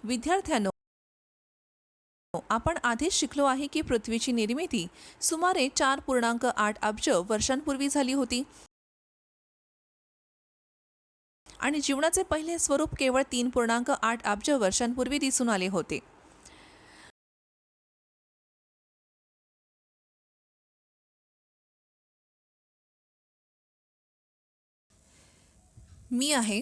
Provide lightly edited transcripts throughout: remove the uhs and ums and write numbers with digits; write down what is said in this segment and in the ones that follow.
विद्यार्थ्यांनो, आपण आधीच शिकलो आहे की पृथ्वीची निर्मिती सुमारे 4.8 अब्ज वर्षांपूर्वी झाली होती आणि जीवनाचे पहिले स्वरूप केवळ 3.8 अब्ज वर्षांपूर्वी दिसून आले होते. मी आहे.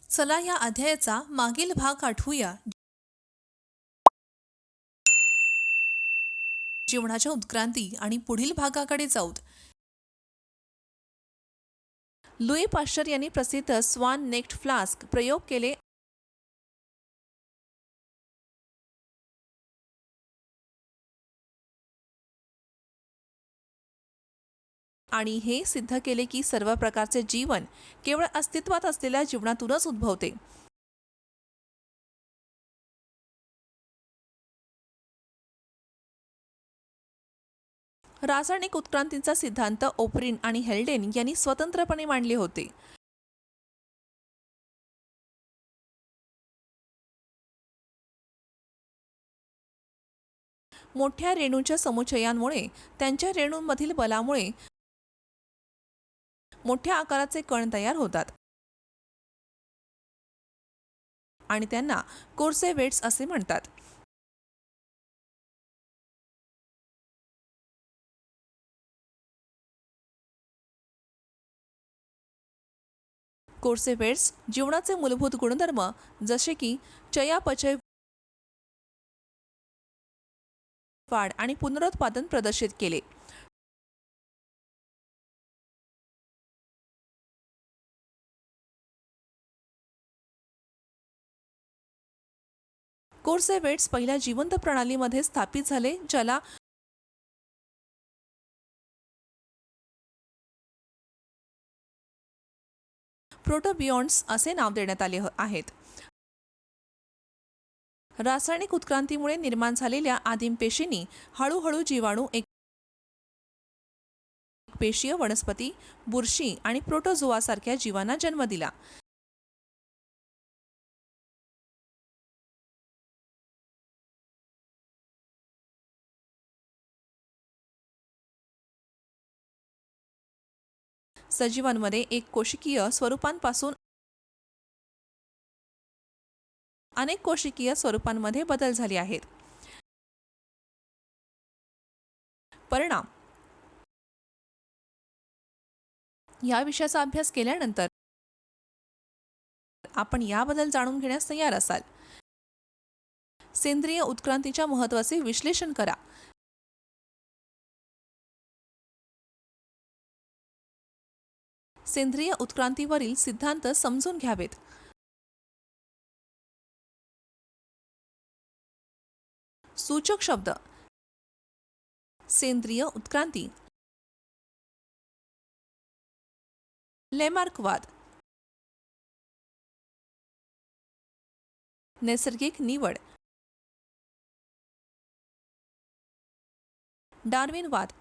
चला या अध्यायाचा मागील भाग आठवूया. जीवनाच्या उत्क्रांती आणि पुढील भागाकडे जाऊत. लुई पाश्चर यांनी प्रसिद्ध स्वान नेक्ड फ्लास्क प्रयोग केले आणि हे सिद्ध केले की सर्व प्रकारचे जीवन केवळ अस्तित्वात असलेल्या जीवनातूनच उद्भवते. रासायनिक उत्क्रांतीचा सिद्धांत ओप्रिन आणि हेल्डेन यांनी स्वतंत्रपणे मांडले होते. मोठ्या रेणूंच्या समुच्चयांमुळे त्यांच्या रेणूंमधील बलामुळे मोठ्या आकाराचे कण तयार होतात आणि त्यांना कोर्सेवेट्स असे म्हणतात. कोर्सेवेट्स जीवनाचे मूलभूत गुणधर्म जसे की चयापचय, वाढ आणि पुनरुत्पादन प्रदर्शित केले. कोर्सेवेट्स पहिल्या जिवंत प्रणालीमध्ये स्थापित झाले ज्याला प्रोटोबिओन्ट्स असे नाव देण्यात आले आहेत. रासायनिक उत्क्रांतीमुळे निर्माण झालेल्या आदिम पेशींनी हळूहळू जीवाणू, एकपेशीय वनस्पती, बुरशी आणि प्रोटोझोआसारख्या जीवांना जन्म दिला. सजीवांमध्ये एक कोशिकीय स्वरूपांपासून अनेक कोशिकीय स्वरूपांमध्ये बदल झाले आहेत. परिणाम. या विषयाचा अभ्यास केल्यानंतर आपण याबद्दल जाणून घेण्यास तयार असाल. सेंद्रिय उत्क्रांतीच्या महत्त्वाचे विश्लेषण करा. सेंद्रिय उत्क्रांतीवरील सिद्धांत समजून घ्यावेत. सूचक शब्द. सेंद्रिय उत्क्रांती, लेमार्कवाद, नैसर्गिक निवड, डार्विनवाद,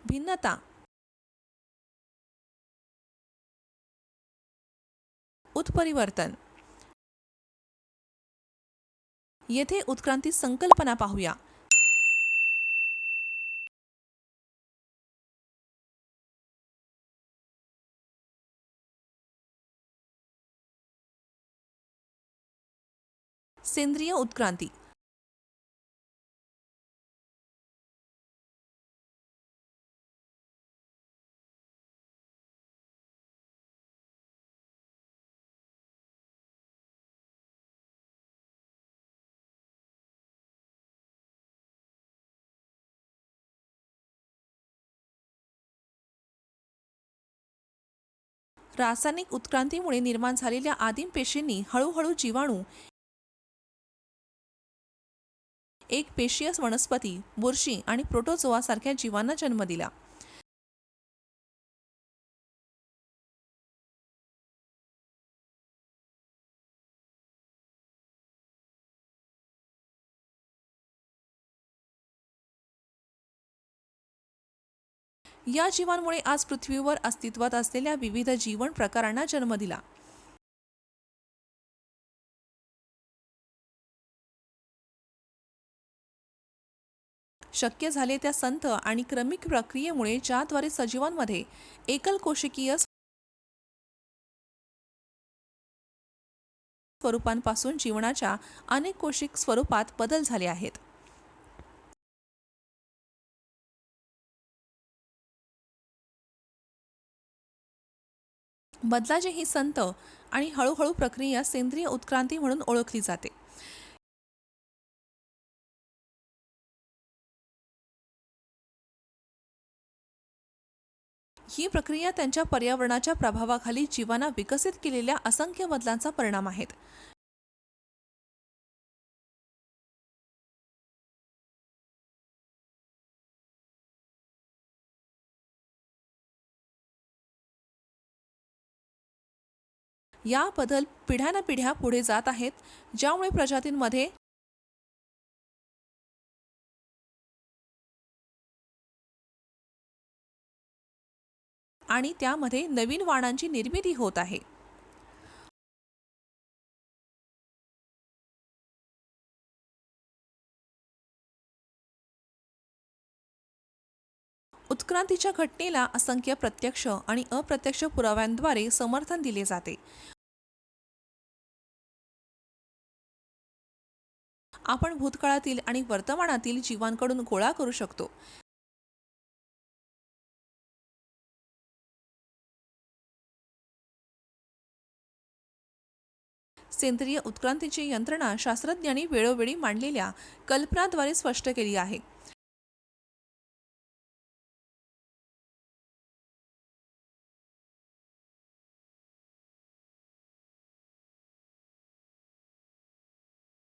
भिन्नता, उत्परिवर्तन. येथे उत्क्रांती संकल्पना पाहूया. सेंद्रिय उत्क्रांती. रासायनिक उत्क्रांतीमुळे निर्माण झालेल्या आदिम पेशींनी हळूहळू जीवाणू, एकपेशीय वनस्पती, बुरशी आणि प्रोटोझोआसारख्या जीवांना जन्म दिला. या जीवांमुळे आज पृथ्वीवर अस्तित्वात असलेल्या विविध जीवन प्रकारांना जन्म दिला. शक्य झाले त्या संथ आणि क्रमिक प्रक्रियेमुळे ज्याद्वारे सजीवांमध्ये एकल कोशिकीय स्वरूपांपासून जीवनाच्या अनेक कोशिक स्वरूपात बदल झाले आहेत. बदलाची ही संत आणि हळूहळू प्रक्रिया सेंद्रिय उत्क्रांती म्हणून ओळखली जाते. ही प्रक्रिया त्यांच्या पर्यावरणाच्या प्रभावाखाली जीवांना विकसित केलेल्या असंख्य बदलांचा परिणाम आहेत. या बदल पिढ्यानपिढ्या पुढे जात आहेत, ज्यामुळे प्रजातींमध्ये आणि त्यामध्ये नवीन वाणांची निर्मिती होत आहे. उत्क्रांतीच्या घटनेला असंख्य प्रत्यक्ष आणि अप्रत्यक्ष पुराव्यांद्वारे समर्थन दिले जाते. आपण भूतकाळातील आणि वर्तमानातील जीवांकडून गोळा करू शकतो. सेंद्रिय उत्क्रांतीची यंत्रणा शास्त्रज्ञांनी वेळोवेळी मांडलेल्या कल्पनाद्वारे स्पष्ट केली आहे.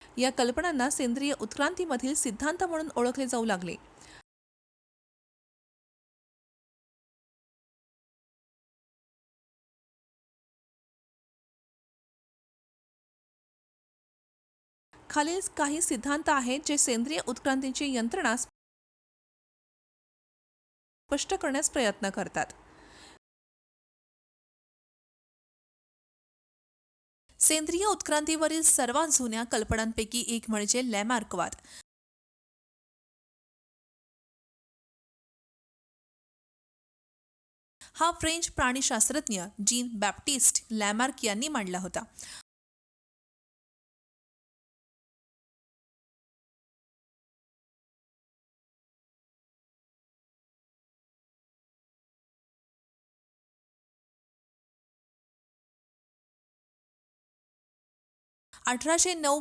या कल्पनांना सेंद्रिय उत्क्रांतीमधील सिद्धांत म्हणून ओळखले जाऊ लागले. खालील काही सिद्धांत आहेत जे सेंद्रिय उत्क्रांतीची यंत्रणा स्पष्ट करण्यास प्रयत्न करतात. सेंद्रिय उत्क्रांतीवरील सर्वात जुन्या कल्पनांपैकी एक म्हणजे लॅमार्कवाद. हा फ्रेंच प्राणीशास्त्रज्ञ जीन बॅप्टिस्ट लॅमार्क यांनी मांडला होता.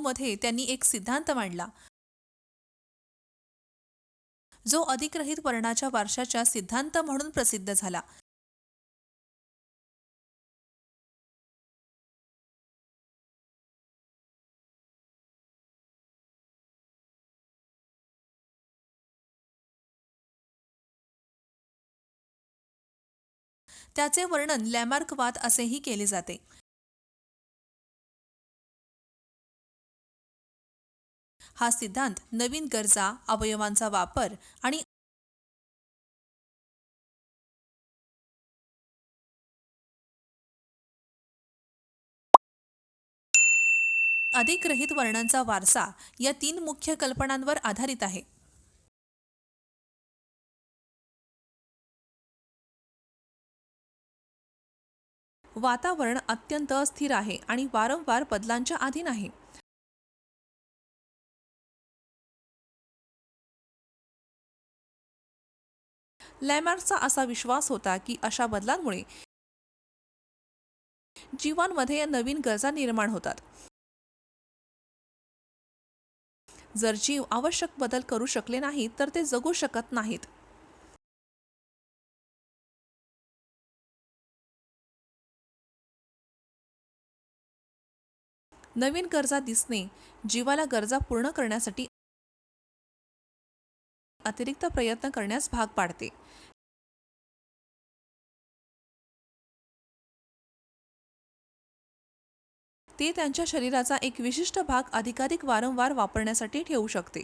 मध्ये त्यांनी एक सिद्धांत मांडला जो अधिग्रहित वर्णाच्या वारशाच्या सिद्धांत म्हणून प्रसिद्ध झाला. त्याचे वर्णन लॅमार्कवाद असेही केले जाते. हा सिद्धांत नवीन गरजा, अवयवांचा वापर आणि अधिग्रहित वर्णांचा वारसा या 3 मुख्य कल्पनांवर आधारित आहे. वातावरण अत्यंत अस्थिर आहे आणि वारंवार बदलांच्या अधीन आहे. लॅमार्कचा असा विश्वास होता की अशा बदलांमुळे जीवांमध्ये नवीन गरजा निर्माण होतात. जर जीव आवश्यक बदल करू शकले नाहीत तर ते जगू शकत नाहीत. नवीन गरजा दिसणे जीवाला गरजा पूर्ण करण्यासाठी अतिरिक्त प्रयत्न करण्यास भाग पाडते. ते त्यांच्या शरीराचा एक विशिष्ट भाग अधिकाधिक वारंवार वापरण्यासाठी ठेवू शकते.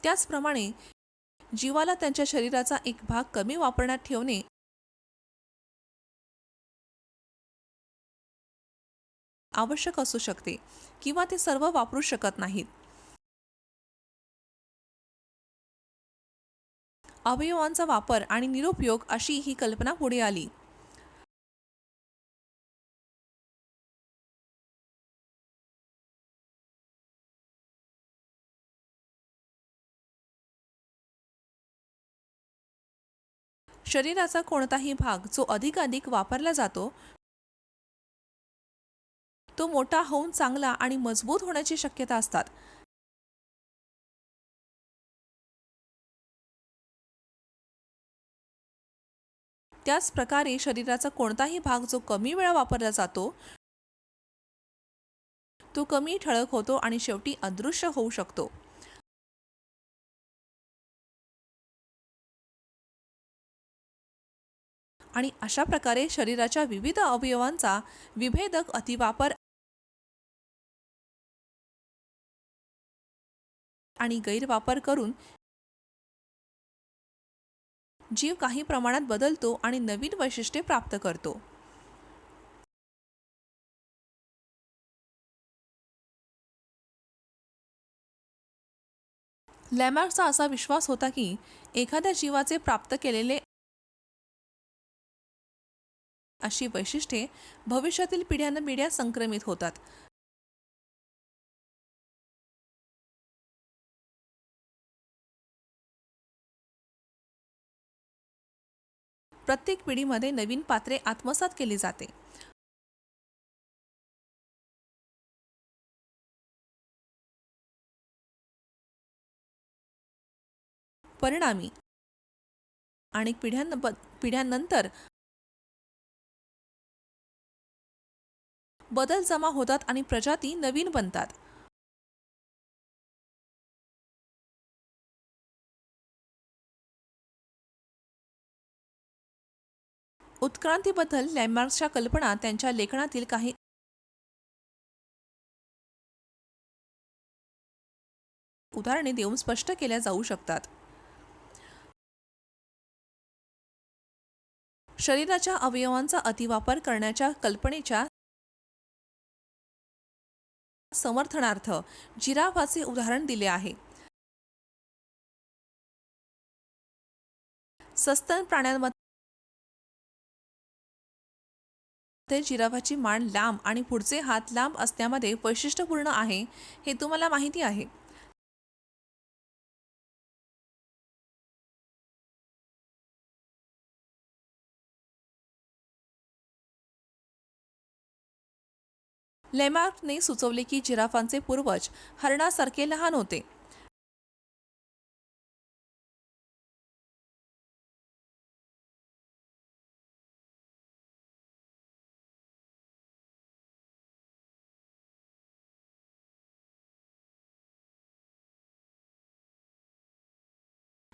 त्याचप्रमाणे जीवाला त्यांच्या शरीराचा एक भाग कमी वापरण्यात ठेवणे आवश्यक असू शकते किंवा ते सर्व वापरू शकत नाहीत. अवयवांचा वापर आणि निरुपयोग अशी ही कल्पना पुढे आली. शरीराचा कोणताही भाग जो अधिकाधिक वापरला जातो तो मोठा होऊन चांगला आणि मजबूत होण्याची शक्यता असतात. त्याच प्रकारे शरीराचा कोणताही भाग जो कमी वेळा वापरला जातो तो कमी ठळक होतो आणि शेवटी अदृश्य होऊ शकतो. आणि अशा प्रकारे शरीराच्या विविध अवयवांचा विभेदक अतिवापर आणि गैरवापर करून जीव काही प्रमाणात बदलतो आणि नवीन वैशिष्ट्ये प्राप्त करतो. लॅमार्कचा असा विश्वास होता की एखाद्या जीवाचे प्राप्त केलेले अशी वैशिष्ट्ये भविष्यातील पिढ्यानपिढ्या संक्रमित होतात. प्रत्येक पिढीमध्ये नवीन पात्रे आत्मसात केली जाते. परिणामी अनेक पिढ्यानंतर बदल जमा होतात आणि प्रजाती नवीन बनतात. उत्क्रांतीबद्दल लॅमार्कच्या कल्पना त्यांच्या लेखनातील काही उदाहरणे देऊन स्पष्ट केल्या जाऊ शकतात. शरीराच्या अवयवांचा अतिवापर करण्याच्या कल्पनेच्या समर्थनार्थ जिराफाचे उदाहरण दिले आहे. सस्तन प्राण्यांमध्ये जिराफाची मान लांब आणि पुढचे हात लांब असण्यामध्ये वैशिष्ट्यपूर्ण आहे हे तुम्हाला माहिती आहे. लेमार्कने सुचवले की जिराफांचे पूर्वज हरणासारखे लहान होते.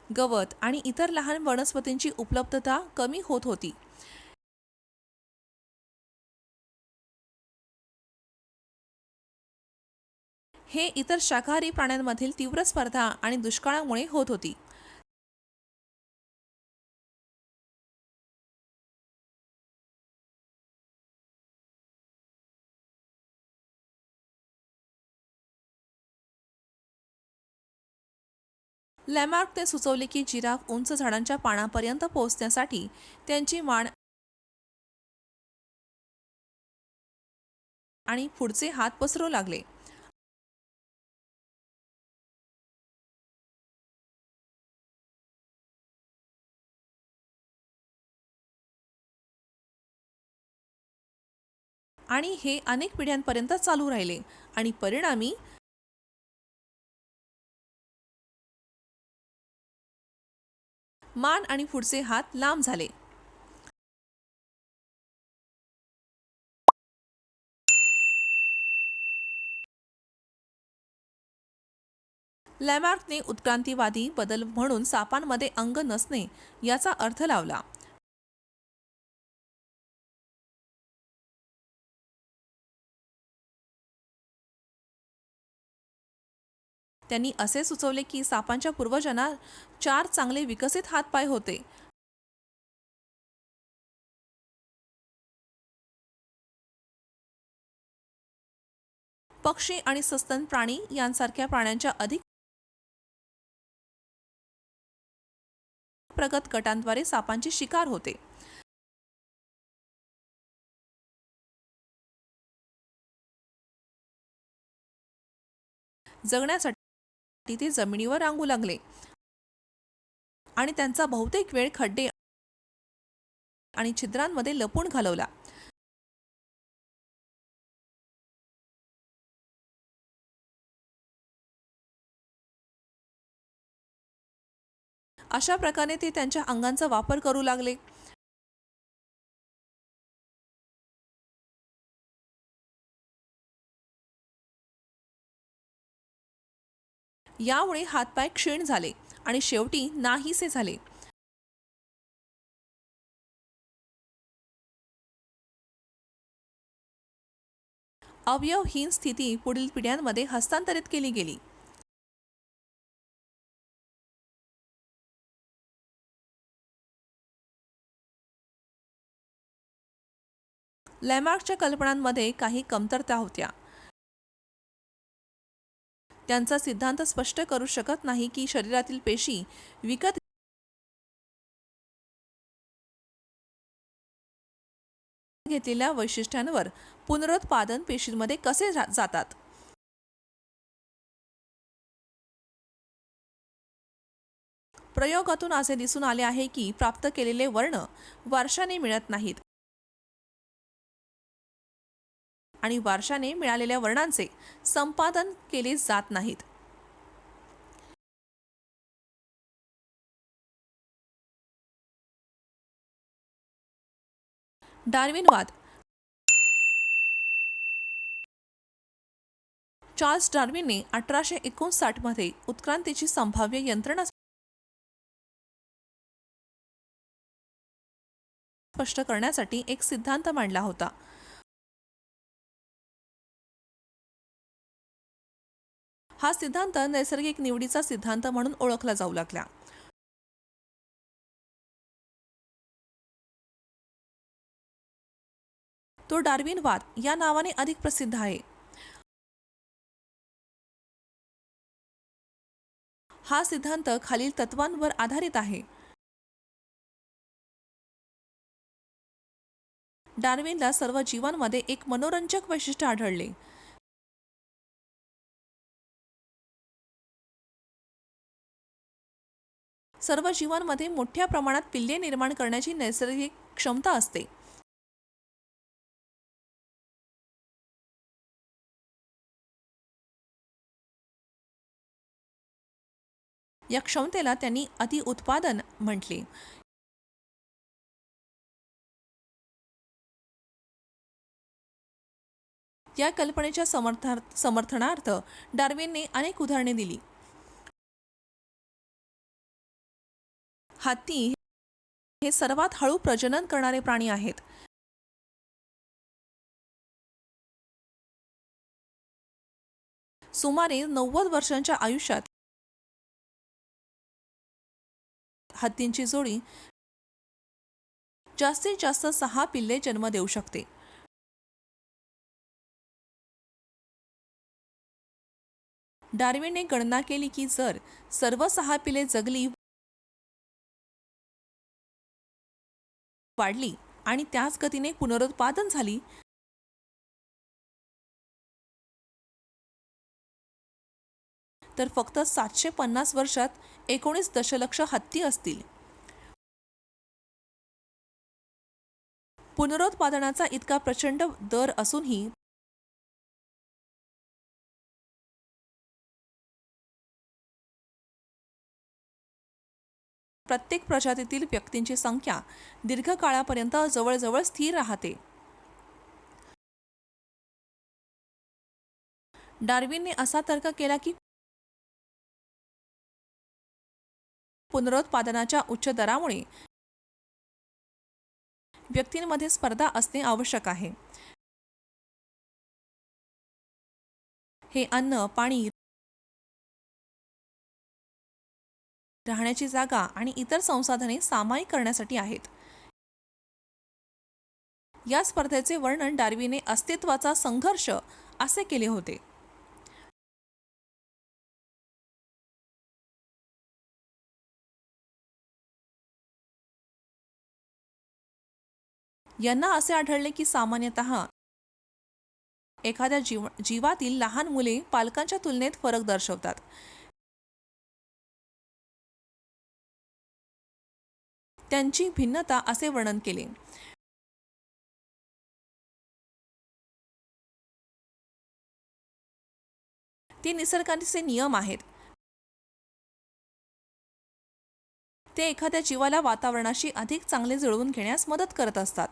गवत आणि इतर लहान वनस्पतींची उपलब्धता कमी होत होती. हे इतर शाकाहारी प्राण्यांमधील तीव्र स्पर्धा आणि दुष्काळामुळे होत होती. लॅमार्कने सुचवले की जिराफ उंच झाडांच्या पानापर्यंत पोहोचण्यासाठी त्यांची मान आणि पुढचे हात पसरू लागले. आणि हे अनेक पिढ्यांपर्यंत चालू राहिले आणि परिणामी मान आणि पुढचे हात लांब झाले. लॅमार्कने उत्क्रांतीवादी बदल म्हणून सापांमध्ये अंग नसणे याचा अर्थ लावला. त्यांनी असे सुचवले की सापांच्या पूर्वजांना 4 चांगले विकसित हातपाय होते. पक्षी आणि सस्तन प्राणी यांसारख्या प्राण्यांच्या अधिक प्रगत गटांद्वारे सापांची शिकार होते. जगण्यासाठी ते जमिनीवर रांगू लागले आणि त्यांचा बहुतेक वेळ खड्डे आणि छिद्रांमध्ये लपून घालवला. अशा प्रकारे ते त्यांच्या अंगांचा वापर करू लागले. यामुळे हातपाय क्षीण झाले आणि शेवटी नाहीसे झाले. अवयवहीन स्थिती पुढील पिढ्यांमध्ये हस्तांतरित केली गेली. लॅमार्कच्या कल्पनांमध्ये काही कमतरता होत्या. त्यांचा सिद्धांत स्पष्ट करू शकत नाही की शरीरातील पेशी विकत घेतलेल्या वैशिष्ट्यांवर पुनरुत्पादन पेशींमध्ये कसे जातात. प्रयोगातून असे दिसून आले आहे की प्राप्त केलेले वर्ण वारशाने मिळत नाहीत आणि वारशाने मिळालेल्या वर्णांचे संपादन केले जात नाहीत. डार्विनवाद. चार्ल्स डार्विनने 1859 मध्ये उत्क्रांतीची संभाव्य यंत्रणा स्पष्ट करण्यासाठी एक सिद्धांत मांडला होता. हा सिद्धांत नैसर्गिक निवडीचा सिद्धांत म्हणून ओळखला जाऊ लागला. तो डार्विनवाद या नावाने अधिक प्रसिद्ध आहे. हा सिद्धांत खालील तत्वांवर आधारित आहे. डार्विनला सर्व जीवांमध्ये एक मनोरंजक वैशिष्ट्य आढळले. सर्व जीवांमध्ये मोठ्या प्रमाणात पिल्ले निर्माण करण्याची नैसर्गिक क्षमता असते. या क्षमतेला त्यांनी अतिउत्पादन म्हटले. या कल्पनेच्या समर्थनार्थ डार्विनने अनेक उदाहरणे दिली. हत्ती हे सर्वात हळू प्रजनन करणारे प्राणी आहेत. सुमारे 90 वर्षांच्या आयुष्यात हत्तींची जोडी जास्तीत जास्त 6 पिल्ले जन्म देऊ शकते. डार्विनने गणना केली की जर सर्व 6 पिल्ले जगली वाढली आणि त्याच गतीने पुनरुत्पादन झाली तर फक्त 750 वर्षात 19 दशलक्ष हत्ती असतील. पुनरुत्पादनाचा इतका प्रचंड दर असूनही प्रत्येक प्रजातीतील व्यक्तींची संख्या दीर्घकाळापर्यंत जवळजवळ स्थिर राहते. डार्विनने असा तर्क केला की पुनरुत्पादनाच्या उच्च दरामुळे व्यक्तींमध्ये स्पर्धा असणे आवश्यक आहे. हे अन्न, पाणी, राहण्याची जागा आणि इतर संसाधने सामायिक करण्यासाठी आहेत. या स्पर्धेचे वर्णन डार्विनने अस्तित्वाचा संघर्ष असे केले होते. यांना असे आढळले की सामान्यतः एखाद्या जीवातील लहान मुले पालकांच्या तुलनेत फरक दर्शवतात. त्यांची भिन्नता असे वर्णन केले. ते निसर्गाचे नियम आहेत. ते एखाद्या जीवाला वातावरणाशी अधिक चांगले जुळवून घेण्यास मदत करत असतात.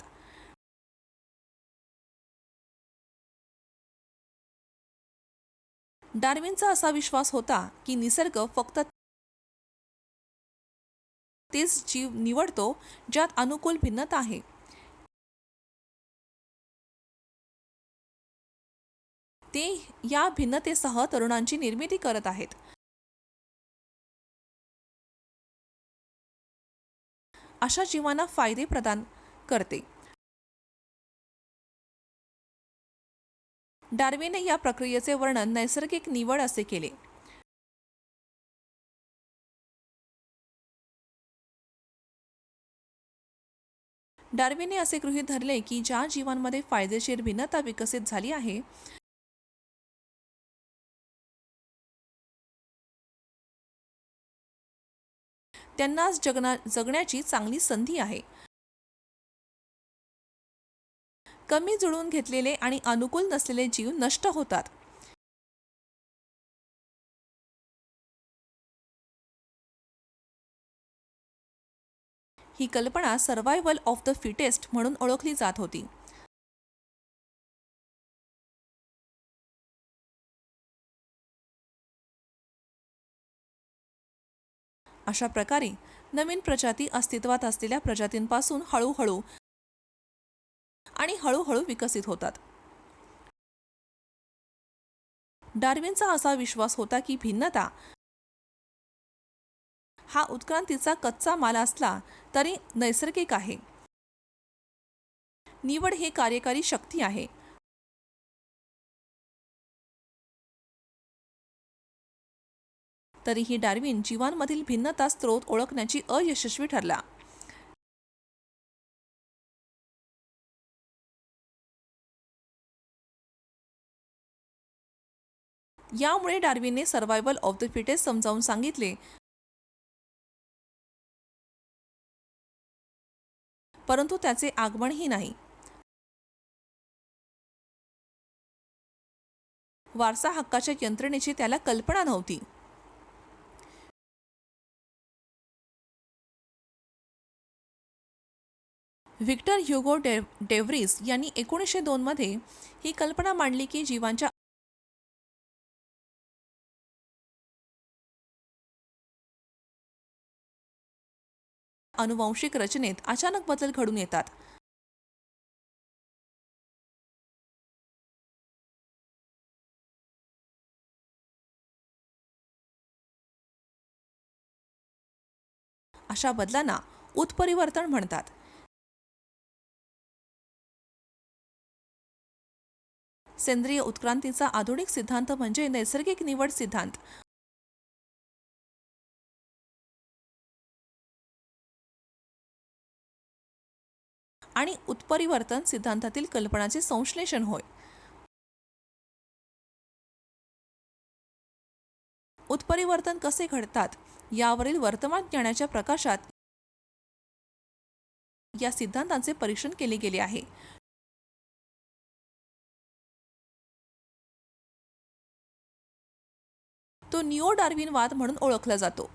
डार्विनचा असा विश्वास होता की निसर्ग फक्त तेच जीव निवडतो ज्यात अनुकूल भिन्नता आहे. ते या भिन्नतेसह तरुणांची निर्मिती करत आहेत. अशा जीवांना फायदे प्रदान करते. डार्विनने या प्रक्रियेचे वर्णन नैसर्गिक निवड असे केले. डार्विनने असे गृहीत धरले की ज्या जीवांमध्ये फायदेशीर भिन्नता विकसित झाली आहे त्यांनाच जगण्याची चांगली संधी आहे. कमी जुळवून घेतलेले आणि अनुकूल नसलेले जीव नष्ट होतात. ही कल्पना सर्व्हायव्हल ऑफ द फिटेस्ट म्हणून ओळखली जात होती. अशा प्रकारे नवीन प्रजाती अस्तित्वात असलेल्या प्रजातींपासून हळूहळू विकसित होतात. डार्विनचा असा विश्वास होता की भिन्नता हा उत्क्रांतीचा कच्चा माल असला तरी नैसर्गिक आहे. निवड ही कार्यकारी शक्ती आहे. तरीही डार्विन जीवांमधील भिन्नता स्त्रोत ओळखण्याची अयशस्वी ठरला. यामुळे डार्विनने सर्व्हायव्हल ऑफ द फिटेस्ट समजावून सांगितले, परंतु त्याचे आगमनही नाही. वारसा हक्काच्या यंत्रणेची त्याला कल्पना नव्हती. व्हिक्टर ह्युगो डेव्हरिस यांनी 1902 मध्ये ही कल्पना मांडली की जीवांच्या अनुवांशिक रचनेत अचानक बदल घडून येतात. अशा बदलांना उत्परिवर्तन म्हणतात. सेंद्रिय उत्क्रांतीचा आधुनिक सिद्धांत म्हणजे नैसर्गिक निवड सिद्धांत. आणि उत्परिवर्तन सिद्धांतातील कल्पनाचे संश्लेषण होय. उत्परिवर्तन कसे घडतात यावरील वर्तमान ज्ञानाच्या प्रकाशात या सिद्धांतांचे परीक्षण केले गेले आहे. तो निओ डार्विनवाद म्हणून ओळखला जातो.